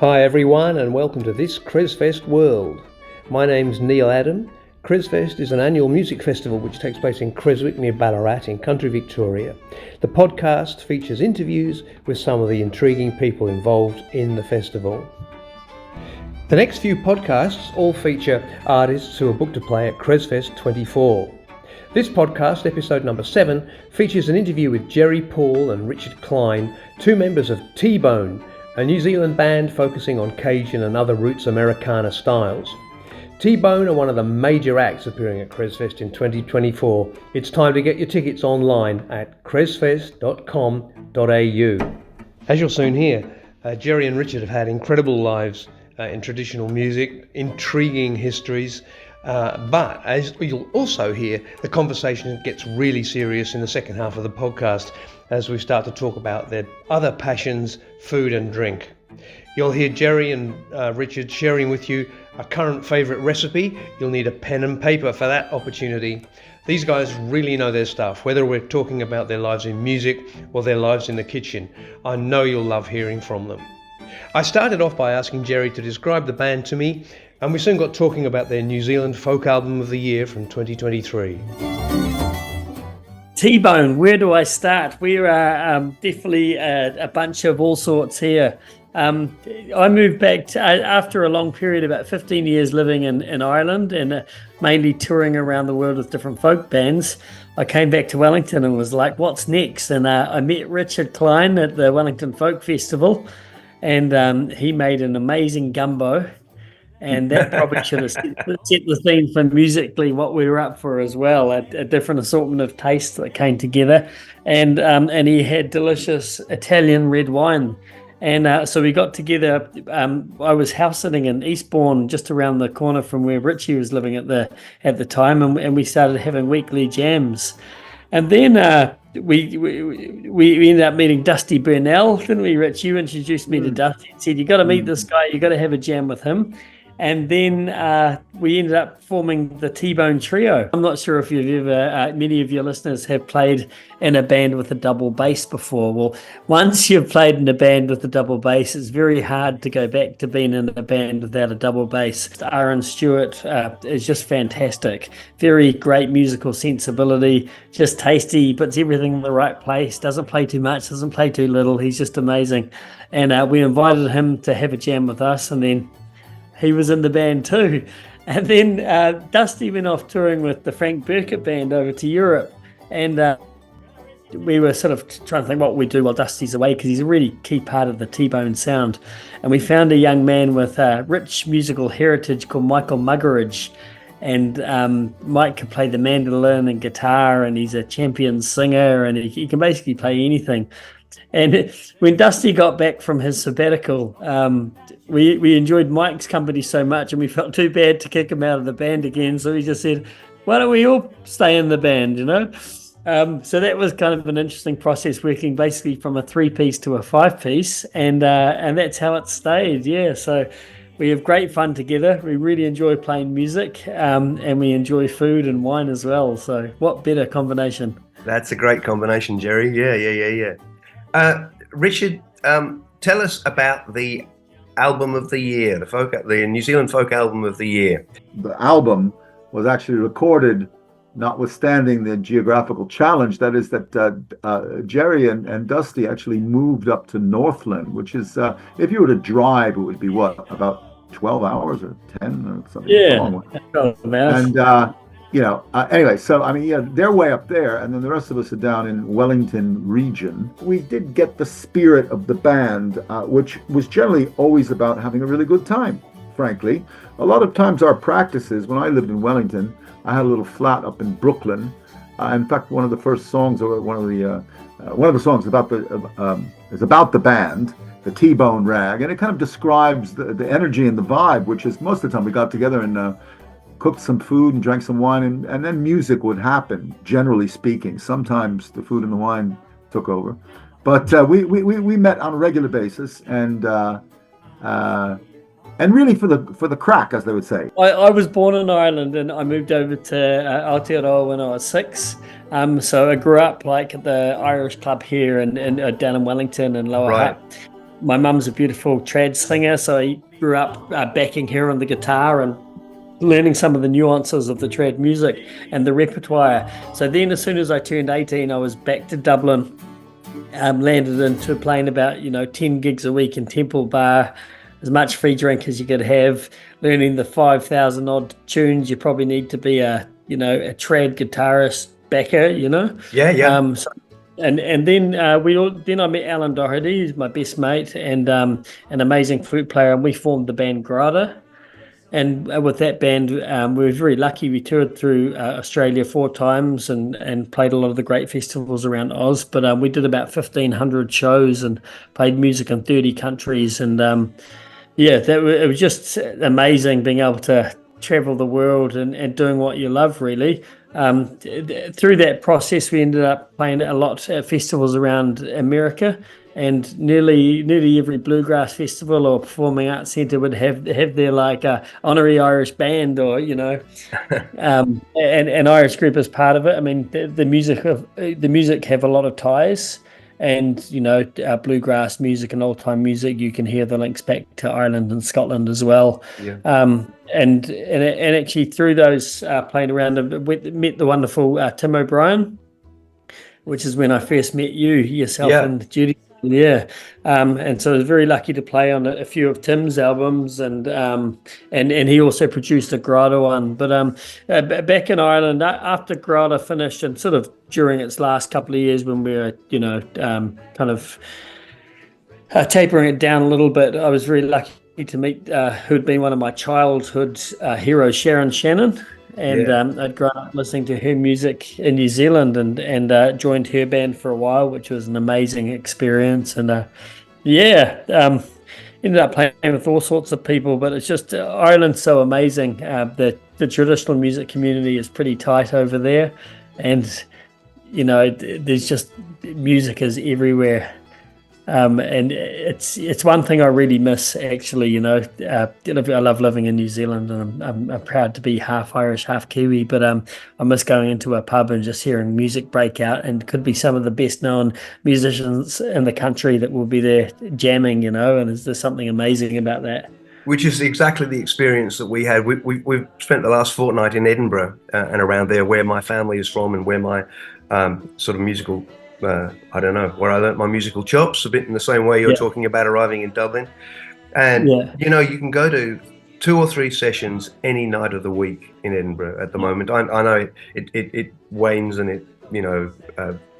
Hi everyone and welcome to this CresFest world. My name's Neil Adam. CresFest is an annual music festival which takes place in Creswick near Ballarat in country Victoria. The podcast features interviews with some of the intriguing people involved in the festival. The next few podcasts all feature artists who are booked to play at CresFest 24. This podcast, episode number 7, features an interview with Gerry, Paul and Richard Klein, two members of T-Bone, a New Zealand band focusing on Cajun and other roots Americana styles. T-Bone are one of the major acts appearing at CresFest in 2024. It's time to get your tickets online at cresfest.com.au. As you'll soon hear, Gerry and Richard have had incredible lives in traditional music, intriguing histories, but as you'll also hear, the conversation gets really serious in the second half of the podcast as we start to talk about their other passions, food and drink. You'll hear Gerry and Richard sharing with you a current favourite recipe. You'll need a pen and paper for that opportunity. These guys really know their stuff, whether we're talking about their lives in music or their lives in the kitchen. I know you'll love hearing from them. I started off by asking Gerry to describe the band to me, and we soon got talking about their New Zealand Folk Album of the Year from 2023. T-Bone, where do I start? We are definitely a bunch of all sorts here. I moved back after a long period, about 15 years living in Ireland and mainly touring around the world with different folk bands. I came back to Wellington and was like, what's next? And I met Richard Klein at the Wellington Folk Festival, and he made an amazing gumbo. And that probably should have set the theme for musically what we were up for as well, a different assortment of tastes that came together. And he had delicious Italian red wine. And so we got together. I was house sitting in Eastbourne, just around the corner from where Richie was living at the time, and we started having weekly jams. And then we ended up meeting Dusty Burnell, didn't we, Rich? You introduced me to Dusty and said, you got to meet this guy, you got to have a jam with him. And then we ended up forming the T-Bone Trio. I'm not sure if you've ever, many of your listeners have played in a band with a double bass before. Well, once you've played in a band with a double bass, it's very hard to go back to being in a band without a double bass. Aaron Stewart is just fantastic. Very great musical sensibility, just tasty, puts everything in the right place, doesn't play too much, doesn't play too little. He's just amazing. And we invited him to have a jam with us, and then he was in the band too. And then Dusty went off touring with the Frank Burkett band over to Europe. And we were sort of trying to think what we do while Dusty's away, because he's a really key part of the T-Bone sound. And we found a young man with rich musical heritage called Michael Muggeridge. And Mike can play the mandolin and guitar, and he's a champion singer, and he can basically play anything. And when Dusty got back from his sabbatical, we enjoyed Mike's company so much, and we felt too bad to kick him out of the band again. So we just said, why don't we all stay in the band, you know? So that was kind of an interesting process, working basically from a 3-piece to a 5-piece, and that's how it stayed. Yeah, so we have great fun together. We really enjoy playing music, and we enjoy food and wine as well. So what better combination? That's a great combination, Gerry. Yeah. Richard, tell us about the album of the year, the New Zealand Folk Album of the Year. The album was actually recorded, notwithstanding the geographical challenge. That is that Gerry and Dusty actually moved up to Northland, which is, if you were to drive, it would be about 12 hours or 10 or something. Yeah. And anyway, so they're way up there, and then the rest of us are down in Wellington region. We did get the spirit of the band, which was generally always about having a really good time, frankly. A lot of times our practices, when I lived in Wellington, I had a little flat up in Brooklyn. In fact, one of the first songs, or one of the songs is about the band, the T-Bone Rag, and it kind of describes the energy and the vibe, which is most of the time we got together and cooked some food and drank some wine, and then music would happen, generally speaking. Sometimes the food and the wine took over. But we met on a regular basis, and really for the crack, as they would say. I was born in Ireland, and I moved over to Aotearoa when I was 6. So I grew up like at the Irish club here and down in Wellington and Lower Hutt. my mum's a beautiful trad singer, so I grew up backing her on the guitar and learning some of the nuances of the trad music and the repertoire. So then as soon as I turned 18, I was back to Dublin, landed into playing about 10 gigs a week in Temple Bar, as much free drink as you could have, learning the 5,000 odd tunes you probably need to be a trad guitarist backer. Yeah. And then then I met Alan Doherty, who's my best mate and an amazing flute player, and we formed the band Grada. And with that band, we were very lucky. We toured through Australia 4 times and played a lot of the great festivals around Oz. But we did about 1,500 shows and played music in 30 countries. And it was just amazing being able to travel the world and doing what you love, really. Through that process, we ended up playing a lot at festivals around America. And nearly every bluegrass festival or performing arts centre would have their honorary Irish band or an Irish group as part of it. I mean, the music have a lot of ties, and bluegrass music and old time music, you can hear the links back to Ireland and Scotland as well. Yeah. And actually through those playing around, met the wonderful Tim O'Brien, which is when I first met yourself and Judy. Yeah, and so I was very lucky to play on a few of Tim's albums, and he also produced a Grada one. But back in Ireland, after Grada finished, and sort of during its last couple of years when we were, kind of tapering it down a little bit, I was very lucky to meet who'd been one of my childhood heroes, Sharon Shannon. And I'd grown up listening to her music in New Zealand and joined her band for a while, which was an amazing experience. And ended up playing with all sorts of people, but it's just Ireland's so amazing. The traditional music community is pretty tight over there, and there's just music is everywhere. And it's one thing I really miss, actually. I love living in New Zealand, and I'm proud to be half Irish, half Kiwi. But I miss going into a pub and just hearing music break out, and could be some of the best known musicians in the country that will be there jamming. And there's something amazing about that. Which is exactly the experience that we had. We've spent the last fortnight in Edinburgh and around there, where my family is from, and where my sort of musical. I don't know, where I learnt my musical chops, a bit in the same way you're talking about arriving in Dublin. And, you can go to 2 or 3 sessions any night of the week in Edinburgh at the moment. I know it wanes and it,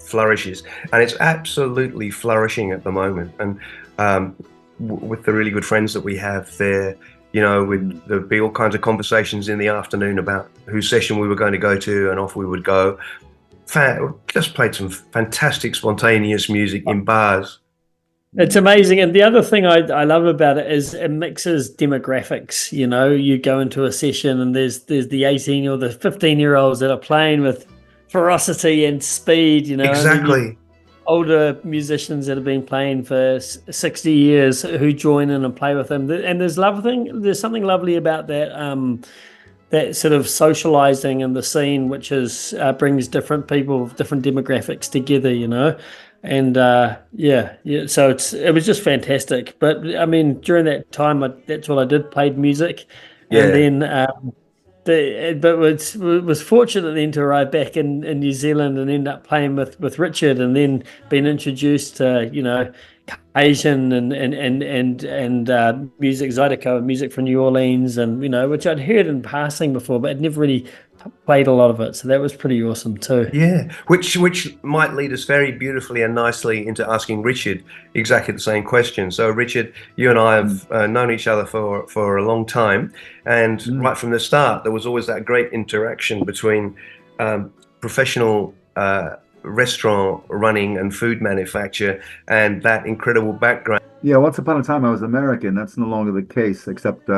flourishes. And it's absolutely flourishing at the moment. And with the really good friends that we have there, there'd be all kinds of conversations in the afternoon about whose session we were going to go to, and off we would go. Just played some fantastic spontaneous music in bars. It's amazing. And the other thing I love about it is it mixes demographics. You go into a session and there's the 18 or the 15-year-olds that are playing with ferocity and speed, Exactly. Older musicians that have been playing for 60 years who join in and play with them. And there's something lovely about that that sort of socializing in the scene, which is brings different people, different demographics together, and so it was just fantastic. But I mean, during that time, that's what I did, played music, and then but was fortunate then to arrive back in New Zealand and end up playing with Richard, and then being introduced to Asian and music, Zydeco, and music from New Orleans, and which I'd heard in passing before, but I'd never really played a lot of it. So that was pretty awesome too. Yeah, which might lead us very beautifully and nicely into asking Richard exactly the same question. So Richard, you and I have known each other for a long time, and right from the start there was always that great interaction between professional restaurant running and food manufacture and that incredible background. Yeah, once upon a time I was American. That's no longer the case, except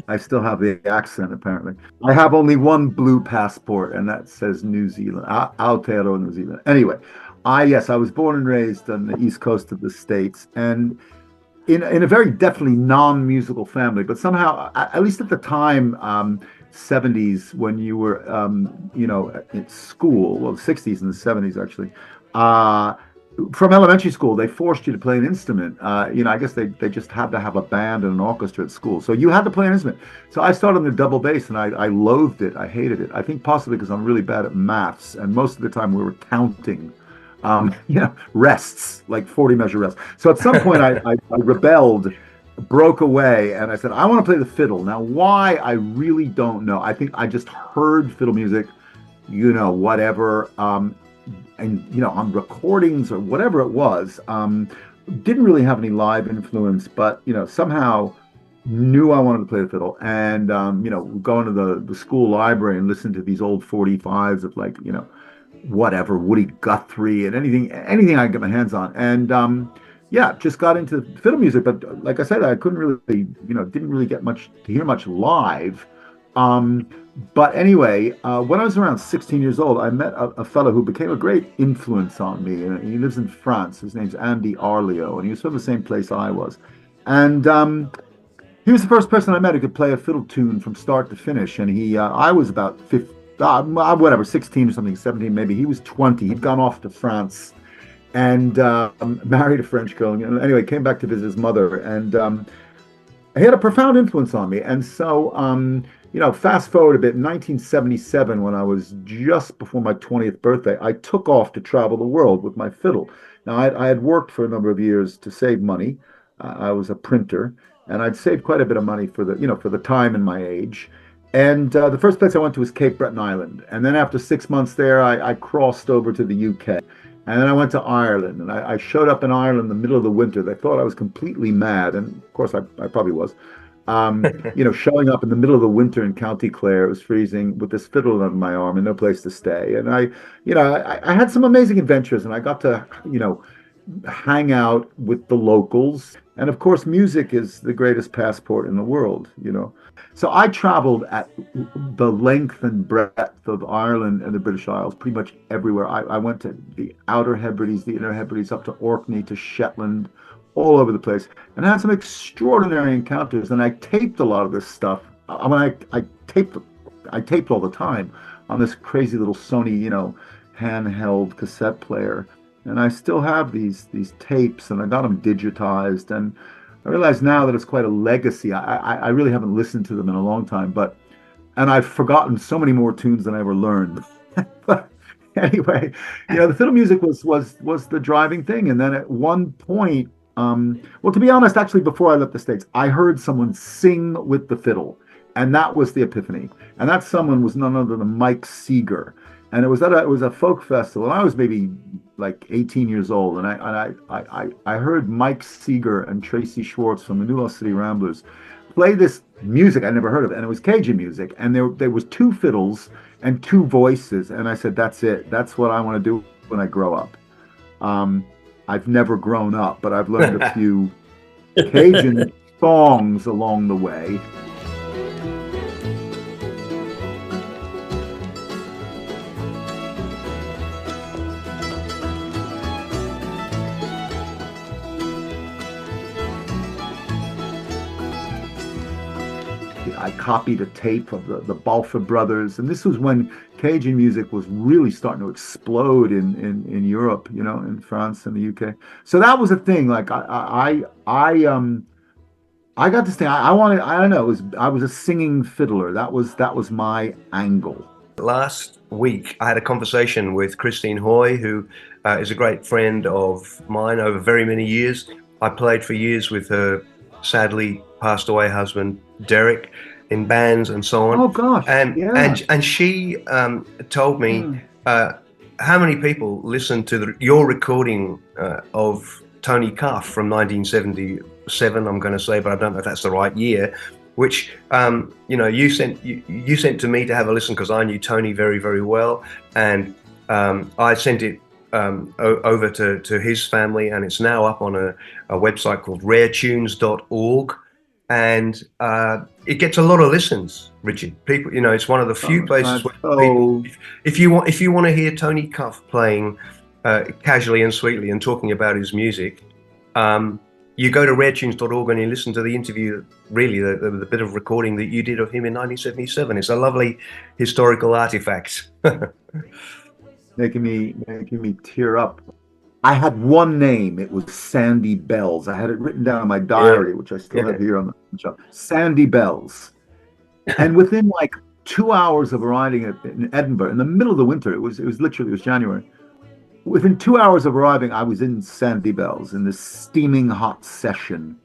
I still have the accent, apparently. I have only one blue passport, and that says New Zealand, Aotearoa, New Zealand. Anyway, I was born and raised on the east coast of the States, and in a very definitely non-musical family, but somehow, at least at the time, 70s, when you were, at school, well, 60s and the 70s, actually, from elementary school, they forced you to play an instrument. I guess they just had to have a band and an orchestra at school. So you had to play an instrument. So I started on the double bass and I loathed it. I hated it. I think possibly because I'm really bad at maths. And most of the time we were counting, rests, like 40 measure rests. So at some point I rebelled, broke away, and I said, I want to play the fiddle. Now, why? I really don't know. I think I just heard fiddle music, whatever. And on recordings or whatever it was, didn't really have any live influence, but somehow knew I wanted to play the fiddle, and going to the school library and listen to these old 45s of whatever Woody Guthrie and anything I could get my hands on, and just got into fiddle music. But like I said, I couldn't really didn't really get to hear much live. But anyway, when I was around 16 years old, I met a fellow who became a great influence on me. And he lives in France. His name's Andy Arleo, and he was from the same place I was. And he was the first person I met who could play a fiddle tune from start to finish. And I was about 16 or something, 17 maybe. He was 20. He'd gone off to France and married a French girl. And anyway, came back to visit his mother. And he had a profound influence on me. And so fast forward a bit, in 1977, when I was just before my 20th birthday, I took off to travel the world with my fiddle. Now, I had worked for a number of years to save money. I was a printer, and I'd saved quite a bit of money for the time and my age. And the first place I went to was Cape Breton Island. And then after 6 months there, I crossed over to the UK. And then I went to Ireland, and I showed up in Ireland in the middle of the winter. They thought I was completely mad, and of course I probably was. Showing up in the middle of the winter in County Clare, it was freezing, with this fiddle under my arm and no place to stay. And I had some amazing adventures, and I got to, hang out with the locals. And of course, music is the greatest passport in the world, So I traveled at the length and breadth of Ireland and the British Isles, pretty much everywhere. I went to the Outer Hebrides, the Inner Hebrides, up to Orkney, to Shetland, all over the place, and I had some extraordinary encounters. And I taped a lot of this stuff. I taped all the time on this crazy little Sony, handheld cassette player. And I still have these tapes, and I got them digitized. And I realize now that it's quite a legacy. I really haven't listened to them in a long time, and I've forgotten so many more tunes than I ever learned. But anyway, the fiddle music was the driving thing. And then at one point, to be honest, actually, before I left the States, I heard someone sing with the fiddle, and that was the epiphany. And that someone was none other than Mike Seeger. And it was a folk festival, and I was maybe like 18 years old, and I heard Mike Seeger and Tracy Schwartz from the New Lost City Ramblers play this music I never heard of, and it was Cajun music, and there was two fiddles and two voices, and I said, that's it. That's what I want to do when I grow up. I've never grown up, but I've learned a few Cajun songs along the way. I copied a tape of the Balfour Brothers, and this was when Cajun music was really starting to explode in Europe, in France and the UK. So that was a thing. Like I got this thing. I don't know. I was a singing fiddler. That was my angle. Last week, I had a conversation with Christine Hoy, who is a great friend of mine over very many years. I played for years with her sadly passed away husband, Derek, in bands and so on. Oh gosh! And she told me how many people listened to your recording of Tony Cuff from 1977. I'm going to say, but I don't know if that's the right year. Which you sent to me to have a listen because I knew Tony very, very well, and I sent it over to his family, and it's now up on a website called raretunes.org. And it gets a lot of listens, Richard. People, it's one of the few places where people, if you want to hear Tony Cuff playing casually and sweetly and talking about his music, you go to raretunes.org and you listen to the interview, really the bit of recording that you did of him in 1977. It's a lovely historical artifact. making me tear up. I had one name. It was Sandy Bells. I had it written down in my diary, which I still have here on the shelf. Sandy Bells. And within like 2 hours of arriving in Edinburgh, in the middle of the winter, it was January. Within 2 hours of arriving, I was in Sandy Bells in this steaming hot session.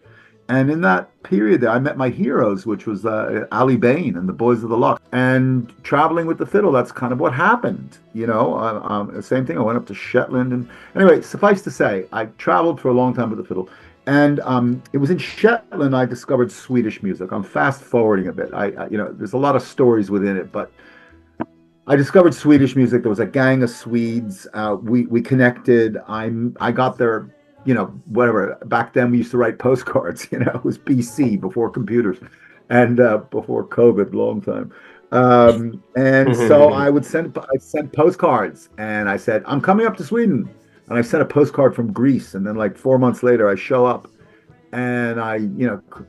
And in that period there, I met my heroes, which was Ali Bain and the Boys of the Loch. And traveling with the fiddle, that's kind of what happened. Same thing. I went up to Shetland. And anyway, suffice to say, I traveled for a long time with the fiddle. And it was in Shetland I discovered Swedish music. I'm fast forwarding a bit. There's a lot of stories within it, but I discovered Swedish music. There was a gang of Swedes. We connected. I got their, whatever. Back then we used to write postcards. It was BC, before computers, and before COVID, long time. So I sent postcards, and I said, I'm coming up to Sweden. And I sent a postcard from Greece, and then like 4 months later, I show up, and I,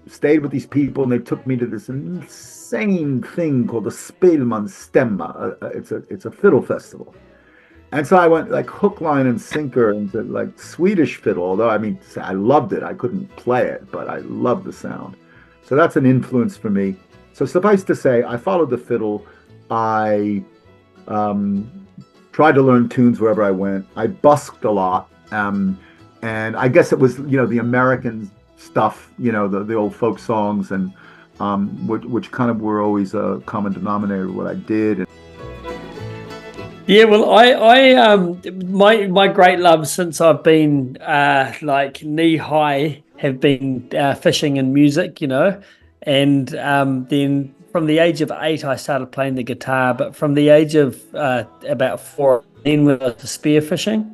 stayed with these people, and they took me to this insane thing called the Spelmansstämma. It's a fiddle festival, and so I went like hook, line, and sinker into like Swedish fiddle. Although I loved it, I couldn't play it, but I loved the sound. So that's an influence for me. So suffice to say, I followed the fiddle. I tried to learn tunes wherever I went. I busked a lot, and I guess it was the American stuff, the old folk songs, and which kind of were always a common denominator of what I did. Yeah, well, my great love since I've been like knee high have been fishing and music, and then. From the age of 8, I started playing the guitar, but from the age of about 4, then we went to spearfishing.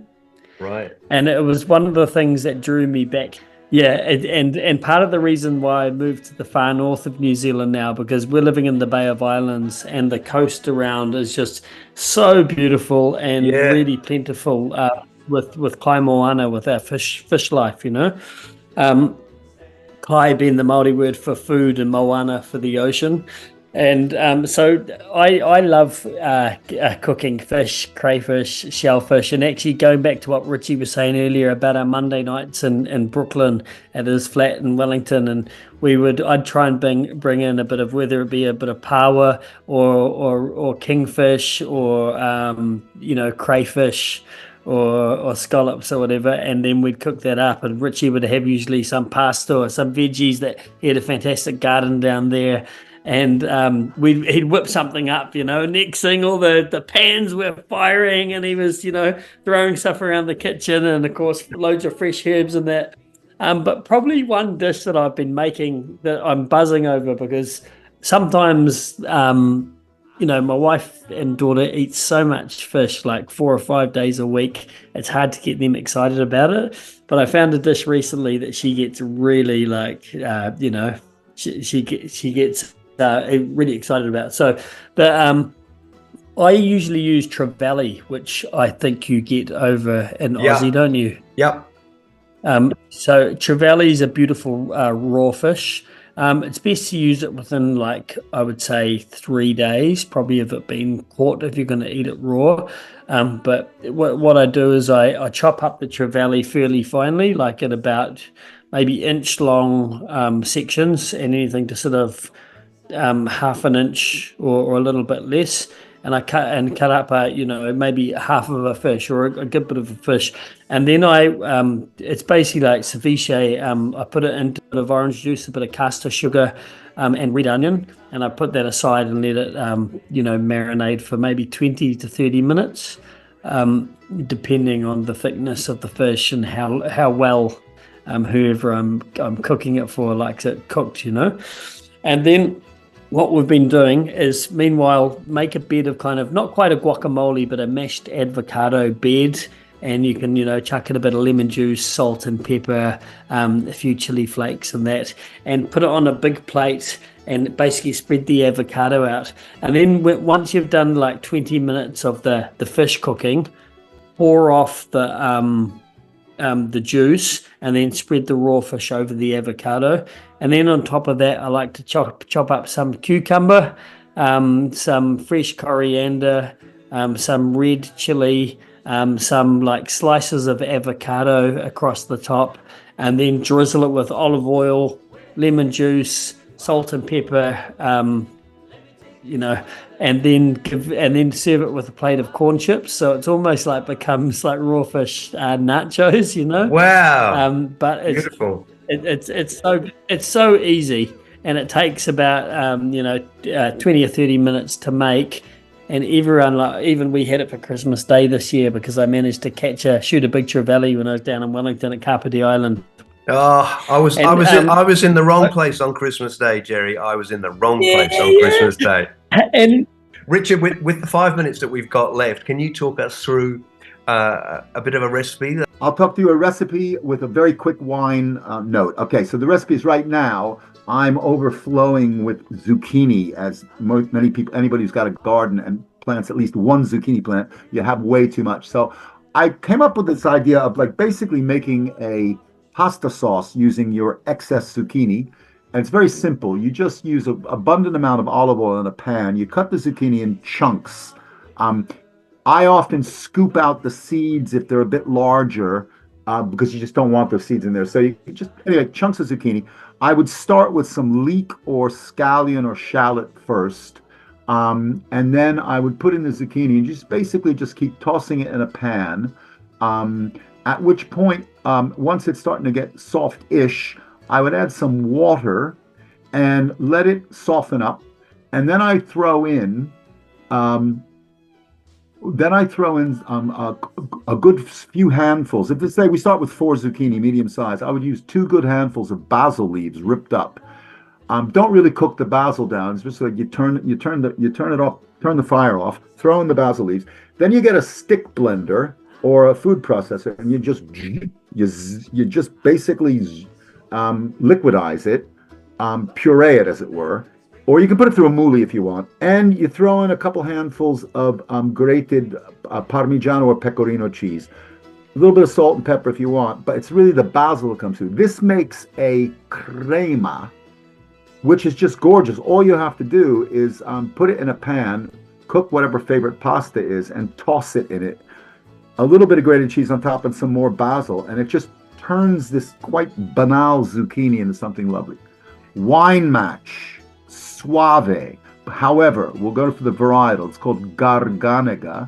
Right. And it was one of the things that drew me back. Yeah, and part of the reason why I moved to the far north of New Zealand now, because we're living in the Bay of Islands, and the coast around is just so beautiful and really plentiful with Klein moana, with our fish life, Kai being the Māori word for food and moana for the ocean. And so I love cooking fish, crayfish, shellfish, and actually going back to what Richie was saying earlier about our Monday nights in Brooklyn at his flat in Wellington, and I'd try and bring in a bit of, whether it be a bit of paua or kingfish or crayfish or scallops or whatever, and then we'd cook that up, and Richie would have usually some pasta or some veggies. That he had a fantastic garden down there, and he'd whip something up, next thing all the pans were firing, and he was throwing stuff around the kitchen, and of course loads of fresh herbs and that. But probably one dish that I've been making that I'm buzzing over, because sometimes my wife and daughter eat so much fish, like 4 or 5 days a week. It's hard to get them excited about it. But I found a dish recently that she gets really she gets really excited about. So I usually use trevally, which I think you get over in Aussie, don't you? Yep. So trevally is a beautiful raw fish. It's best to use it within, I would say 3 days, probably of it being caught, if you're going to eat it raw. But what I do is I chop up the trevally fairly finely, like at about maybe inch long sections, and anything to sort of half an inch or a little bit less. And I cut up maybe half of a fish or a good bit of a fish, and then it's basically like ceviche. I put it into a bit of orange juice, a bit of caster sugar, and red onion, and I put that aside and let it marinate for maybe 20 to 30 minutes, depending on the thickness of the fish and how well whoever I'm cooking it for likes it cooked, and then. What we've been doing is, meanwhile, make a bed of kind of not quite a guacamole, but a mashed avocado bed. And you can, chuck in a bit of lemon juice, salt and pepper, a few chili flakes and that, and put it on a big plate and basically spread the avocado out. And then once you've done like 20 minutes of the fish cooking, pour off the juice, and then spread the raw fish over the avocado. And then on top of that, I like to chop up some cucumber, some fresh coriander, some red chili, some like slices of avocado across the top, and then drizzle it with olive oil, lemon juice, salt and pepper, and then serve it with a plate of corn chips. So it's almost like becomes like raw fish nachos, Wow. But it's Beautiful. it's so easy, and it takes about 20 or 30 minutes to make. And everyone, like, even we had it for Christmas Day this year because I managed to shoot a picture of Valley when I was down in Wellington at Kapiti Island. Oh, I was in the wrong place on Christmas Day, Gerry. I was in the wrong place on Christmas Day. And Richard, with the 5 minutes that we've got left, can you talk us through a bit of a recipe? I'll talk to you a recipe with a very quick wine note. Okay, so the recipe is right now. I'm overflowing with zucchini, as many people, anybody who's got a garden and plants at least one zucchini plant, you have way too much. So I came up with this idea of like basically making a pasta sauce using your excess zucchini. And it's very simple. You just use an abundant amount of olive oil in a pan. You cut the zucchini in chunks. I often scoop out the seeds if they're a bit larger because you just don't want those seeds in there. So you just, anyway, chunks of zucchini. I would start with some leek or scallion or shallot first. And then I would put in the zucchini and just keep tossing it in a pan. At which point, once it's starting to get soft-ish, I would add some water and let it soften up. And then I throw in a good few handfuls. If say we start with 4 zucchini, medium size, I would use 2 good handfuls of basil leaves ripped up. Don't really cook the basil down. It's just like you turn it off, turn the fire off, throw in the basil leaves. Then you get a stick blender or a food processor, and you just basically liquidize it, puree it as it were. Or you can put it through a mouli if you want. And you throw in a couple handfuls of grated Parmigiano or Pecorino cheese. A little bit of salt and pepper if you want, but it's really the basil that comes through. This makes a crema, which is just gorgeous. All you have to do is put it in a pan, cook whatever favorite pasta is, and toss it in it. A little bit of grated cheese on top and some more basil, and it just turns this quite banal zucchini into something lovely. Wine match. Suave. However, we'll go for the varietal. It's called Garganega.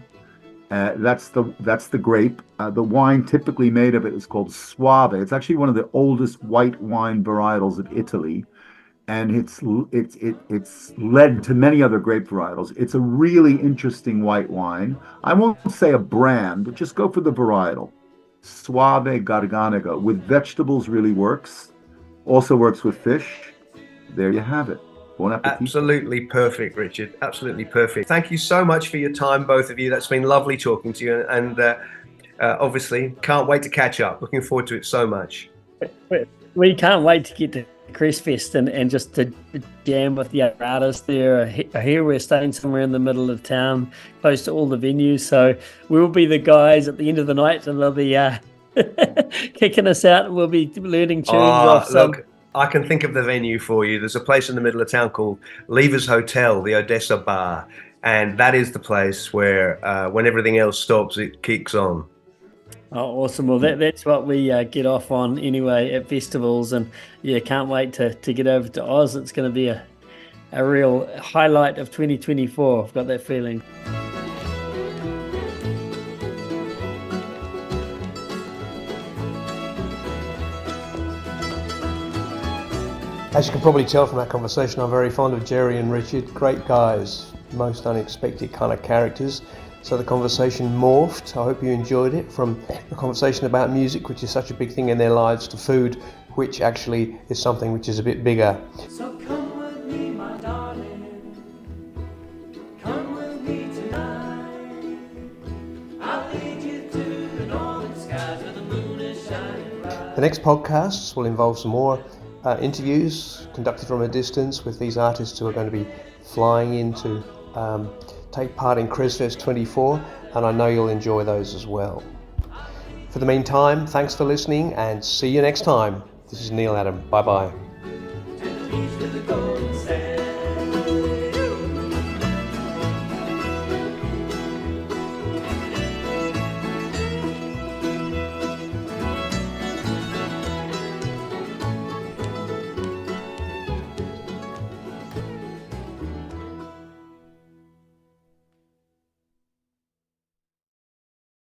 That's the grape. The wine typically made of it is called Suave. It's actually one of the oldest white wine varietals of Italy, and it's led to many other grape varietals. It's a really interesting white wine. I won't say a brand, but just go for the varietal. Suave Garganega. With vegetables really works. Also works with fish. There you have it. Bon appetit. Absolutely perfect, Richard. Absolutely perfect. Thank you so much for your time, both of you. That's been lovely talking to you, and obviously can't wait to catch up. Looking forward to it so much. We can't wait to get to CresFest and just to jam with the other artists there. Here we're staying somewhere in the middle of town, close to all the venues. So we'll be the guys at the end of the night, and they'll be kicking us out. We'll be learning tunes off some. Look, I can think of the venue for you. There's a place in the middle of town called Lever's Hotel, the Odessa Bar. And that is the place where when everything else stops, it kicks on. Oh, awesome. Well, that's what we get off on anyway at festivals. And yeah, can't wait to get over to Oz. It's going to be a real highlight of 2024. I've got that feeling. As you can probably tell from that conversation, I'm very fond of Gerry and Richard. Great guys, most unexpected kind of characters. So the conversation morphed. I hope you enjoyed it, from the conversation about music, which is such a big thing in their lives, to food, which actually is something which is a bit bigger. So come with me, my darling. Come with me tonight. I'll lead you to the northern skies where the moon is shining bright. The next podcasts will involve some more interviews conducted from a distance with these artists who are going to be flying in to take part in CresFest 24, and I know you'll enjoy those as well. For the meantime, thanks for listening and see you next time. This is Neil Adam. Bye bye.